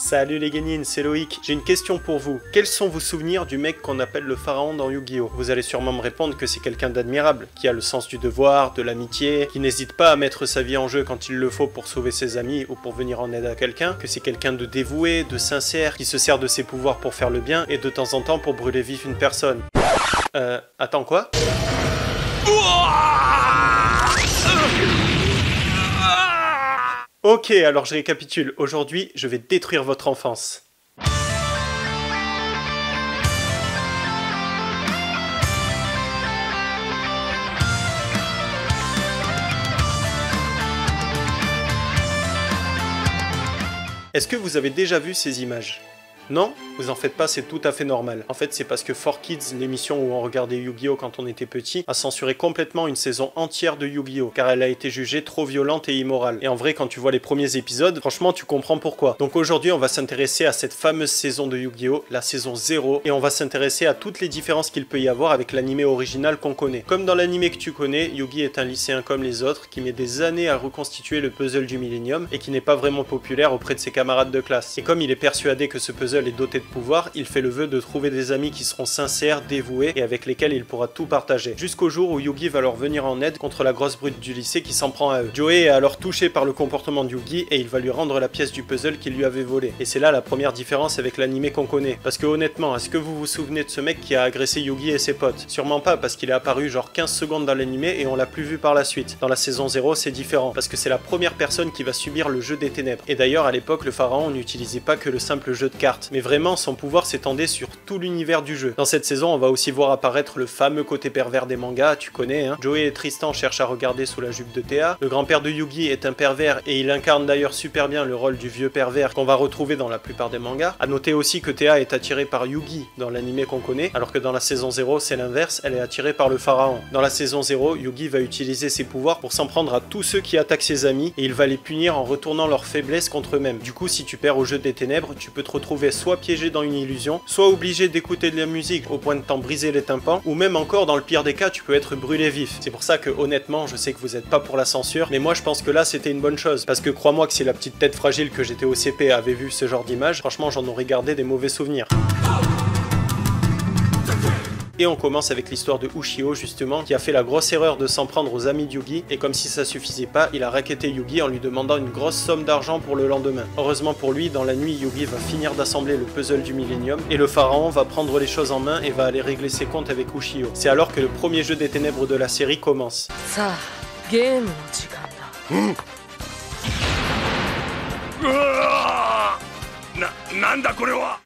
Salut les Guénines, c'est Loïc. J'ai une question pour vous. Quels sont vos souvenirs du mec qu'on appelle le pharaon dans Yu-Gi-Oh? Vous allez sûrement me répondre que c'est quelqu'un d'admirable, qui a le sens du devoir, de l'amitié, qui n'hésite pas à mettre sa vie en jeu quand il le faut pour sauver ses amis ou pour venir en aide à quelqu'un, que c'est quelqu'un de dévoué, de sincère, qui se sert de ses pouvoirs pour faire le bien et de temps en temps pour brûler vif une personne. Attends quoi? Ok, alors je récapitule. Aujourd'hui, je vais détruire votre enfance. Est-ce que vous avez déjà vu ces images? Non? Vous en faites pas, c'est tout à fait normal. En fait, c'est parce que 4Kids, l'émission où on regardait Yu-Gi-Oh quand on était petit, a censuré complètement une saison entière de Yu-Gi-Oh, car elle a été jugée trop violente et immorale. Et en vrai, quand tu vois les premiers épisodes, franchement, tu comprends pourquoi. Donc aujourd'hui, on va s'intéresser à cette fameuse saison de Yu-Gi-Oh, la saison 0, et on va s'intéresser à toutes les différences qu'il peut y avoir avec l'anime original qu'on connaît. Comme dans l'anime que tu connais, Yugi est un lycéen comme les autres, qui met des années à reconstituer le puzzle du Millennium, et qui n'est pas vraiment populaire auprès de ses camarades de classe. Et comme il est persuadé que ce puzzle est doté de pouvoir, il fait le vœu de trouver des amis qui seront sincères, dévoués et avec lesquels il pourra tout partager. Jusqu'au jour où Yugi va leur venir en aide contre la grosse brute du lycée qui s'en prend à eux. Joey est alors touché par le comportement de Yugi et il va lui rendre la pièce du puzzle qu'il lui avait volée. Et c'est là la première différence avec l'anime qu'on connaît. Parce que honnêtement, est-ce que vous vous souvenez de ce mec qui a agressé Yugi et ses potes? Sûrement pas, parce qu'il est apparu genre 15 secondes dans l'anime et on l'a plus vu par la suite. Dans la saison 0, c'est différent, parce que c'est la première personne qui va subir le jeu des ténèbres. Et d'ailleurs, à l'époque, le pharaon n'utilisait pas que le simple jeu de cartes, mais vraiment son pouvoir s'étendait sur tout l'univers du jeu. Dans cette saison, on va aussi voir apparaître le fameux côté pervers des mangas, tu connais, hein. Joey et Tristan cherchent à regarder sous la jupe de Théa. Le grand-père de Yugi est un pervers et il incarne d'ailleurs super bien le rôle du vieux pervers qu'on va retrouver dans la plupart des mangas. A noter aussi que Théa est attirée par Yugi dans l'anime qu'on connaît, alors que dans la saison 0, c'est l'inverse, elle est attirée par le pharaon. Dans la saison 0, Yugi va utiliser ses pouvoirs pour s'en prendre à tous ceux qui attaquent ses amis et il va les punir en retournant leurs faiblesses contre eux-mêmes. Du coup, si tu perds au jeu des ténèbres, tu peux te retrouver soit piégé dans une illusion, soit obligé d'écouter de la musique au point de t'en briser les tympans, ou même encore dans le pire des cas tu peux être brûlé vif. C'est pour ça que honnêtement je sais que vous êtes pas pour la censure, mais moi je pense que là c'était une bonne chose, parce que crois-moi que si la petite tête fragile que j'étais au CP avait vu ce genre d'image, franchement j'en aurais gardé des mauvais souvenirs. Et on commence avec l'histoire de Ushio justement, qui a fait la grosse erreur de s'en prendre aux amis de Yugi, et comme si ça suffisait pas, il a racketté Yugi en lui demandant une grosse somme d'argent pour le lendemain. Heureusement pour lui, dans la nuit, Yugi va finir d'assembler le puzzle du Millennium, et le pharaon va prendre les choses en main et va aller régler ses comptes avec Ushio. C'est alors que le premier jeu des ténèbres de la série commence.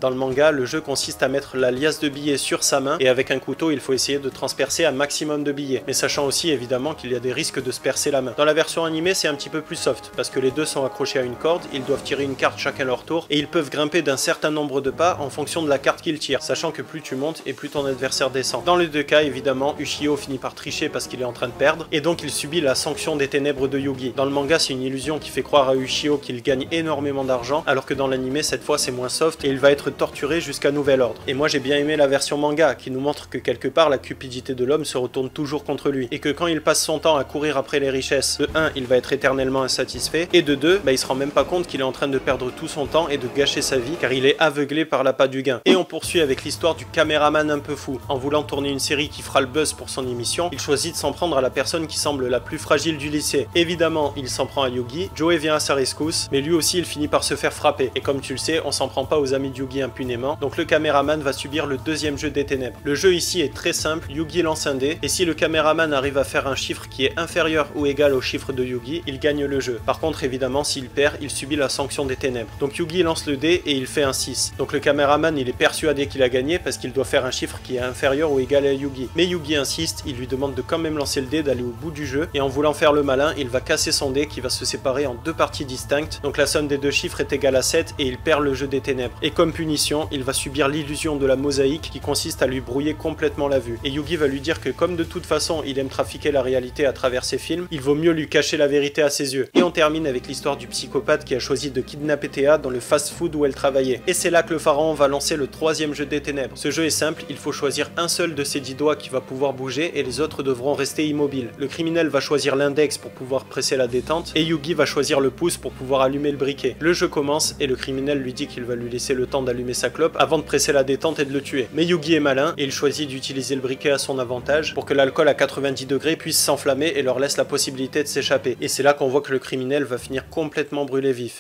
Dans le manga, le jeu consiste à mettre la liasse de billets sur sa main et avec un couteau, il faut essayer de transpercer un maximum de billets. Mais sachant aussi évidemment qu'il y a des risques de se percer la main. Dans la version animée, c'est un petit peu plus soft parce que les deux sont accrochés à une corde, ils doivent tirer une carte chacun leur tour et ils peuvent grimper d'un certain nombre de pas en fonction de la carte qu'ils tirent, sachant que plus tu montes et plus ton adversaire descend. Dans les deux cas, évidemment, Ushio finit par tricher parce qu'il est en train de perdre et donc il subit la sanction des ténèbres de Yugi. Dans le manga, c'est une illusion qui fait croire à Ushio qu'il gagne énormément d'argent, alors que dans l'anime, cette fois, c'est moins soft et il va être torturé jusqu'à nouvel ordre. Et moi j'ai bien aimé la version manga qui nous montre que quelque part la cupidité de l'homme se retourne toujours contre lui et que quand il passe son temps à courir après les richesses, de 1 il va être éternellement insatisfait et de 2 il se rend même pas compte qu'il est en train de perdre tout son temps et de gâcher sa vie car il est aveuglé par l'appât du gain. Et on poursuit avec l'histoire du caméraman un peu fou. En voulant tourner une série qui fera le buzz pour son émission, il choisit de s'en prendre à la personne qui semble la plus fragile du lycée. Évidemment il s'en prend à Yugi, Joey vient à sa rescousse, mais lui aussi il finit par se faire frapper et comme tu le sais on s'en prend pas aux amis de Yugi impunément, donc le caméraman va subir le deuxième jeu des ténèbres. Le jeu ici est très simple, Yugi lance un dé, et si le caméraman arrive à faire un chiffre qui est inférieur ou égal au chiffre de Yugi, il gagne le jeu. Par contre évidemment s'il perd, il subit la sanction des ténèbres. Donc Yugi lance le dé et il fait un 6. Donc le caméraman il est persuadé qu'il a gagné parce qu'il doit faire un chiffre qui est inférieur ou égal à Yugi. Mais Yugi insiste, il lui demande de quand même lancer le dé, d'aller au bout du jeu, et en voulant faire le malin, il va casser son dé qui va se séparer en deux parties distinctes, donc la somme des deux chiffres est égale à 7 et il perd le jeu des ténèbres. Et comme punition, il va subir l'illusion de la mosaïque qui consiste à lui brouiller complètement la vue. Et Yugi va lui dire que comme de toute façon il aime trafiquer la réalité à travers ses films, il vaut mieux lui cacher la vérité à ses yeux. Et on termine avec l'histoire du psychopathe qui a choisi de kidnapper Théa dans le fast-food où elle travaillait. Et c'est là que le pharaon va lancer le troisième jeu des ténèbres. Ce jeu est simple, il faut choisir un seul de ses 10 doigts qui va pouvoir bouger et les autres devront rester immobiles. Le criminel va choisir l'index pour pouvoir presser la détente et Yugi va choisir le pouce pour pouvoir allumer le briquet. Le jeu commence et le criminel lui dit qu'il va va lui laisser le temps d'allumer sa clope avant de presser la détente et de le tuer. Mais Yugi est malin et il choisit d'utiliser le briquet à son avantage pour que l'alcool à 90 degrés puisse s'enflammer et leur laisse la possibilité de s'échapper. Et c'est là qu'on voit que le criminel va finir complètement brûlé vif.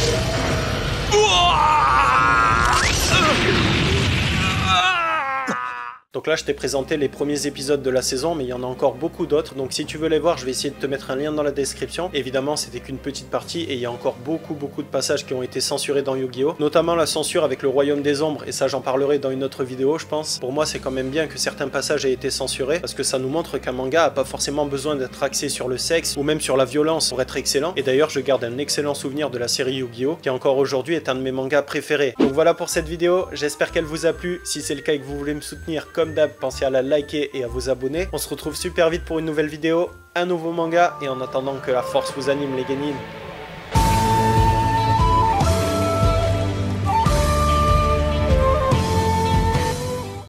Donc là je t'ai présenté les premiers épisodes de la saison, mais il y en a encore beaucoup d'autres, donc si tu veux les voir je vais essayer de te mettre un lien dans la description. Évidemment c'était qu'une petite partie et il y a encore beaucoup de passages qui ont été censurés dans Yu-Gi-Oh! Notamment la censure avec le Royaume des Ombres, et ça j'en parlerai dans une autre vidéo je pense. Pour moi c'est quand même bien que certains passages aient été censurés, parce que ça nous montre qu'un manga a pas forcément besoin d'être axé sur le sexe ou même sur la violence pour être excellent. Et d'ailleurs je garde un excellent souvenir de la série Yu-Gi-Oh! Qui encore aujourd'hui est un de mes mangas préférés. Donc voilà pour cette vidéo, j'espère qu'elle vous a plu. Si c'est le cas et que vous voulez me soutenir, comme d'hab, pensez à la liker et à vous abonner. On se retrouve super vite pour une nouvelle vidéo, un nouveau manga, et en attendant que la force vous anime les guenilles.